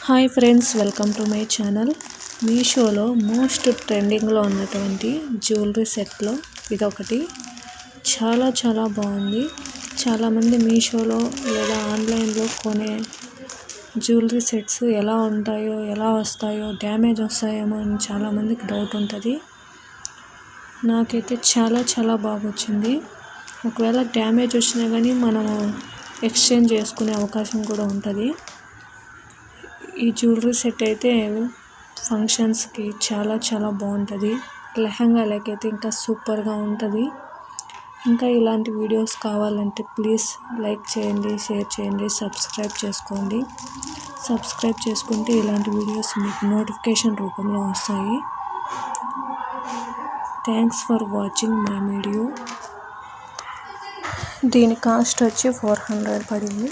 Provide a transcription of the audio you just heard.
Hi friends, welcome to my channel. మీషోలో most ట్రెండింగ్లో ఉన్నటువంటి జ్యువెలరీ సెట్లో ఇదొకటి. చాలా బాగుంది. చాలామంది మీషోలో లేదా ఆన్లైన్లో కొనే జ్యువెలరీ సెట్స్ ఎలా ఉంటాయో, ఎలా వస్తాయో, డ్యామేజ్ వస్తాయేమో అని చాలామందికి డౌట్ ఉంటుంది. నాకైతే చాలా బాగా వచ్చింది. ఒకవేళ డ్యామేజ్ వచ్చినా కానీ మనము ఎక్స్చేంజ్ చేసుకునే అవకాశం కూడా ఉంటుంది. ఈ జ్యువెలరీ సెట్ అయితే ఫంక్షన్స్కి చాలా బాగుంటుంది. లెహంగాలకైతే ఇంకా సూపర్గా ఉంటుంది. ఇంకా ఇలాంటి వీడియోస్ కావాలంటే ప్లీజ్ లైక్ చేయండి, షేర్ చేయండి, సబ్స్క్రైబ్ చేసుకోండి. సబ్స్క్రైబ్ చేసుకుంటే ఇలాంటి వీడియోస్ మీకు నోటిఫికేషన్ రూపంలో వస్తాయి. Thanks for watching my video. దీని కాస్ట్ వచ్చి 400 పడింది.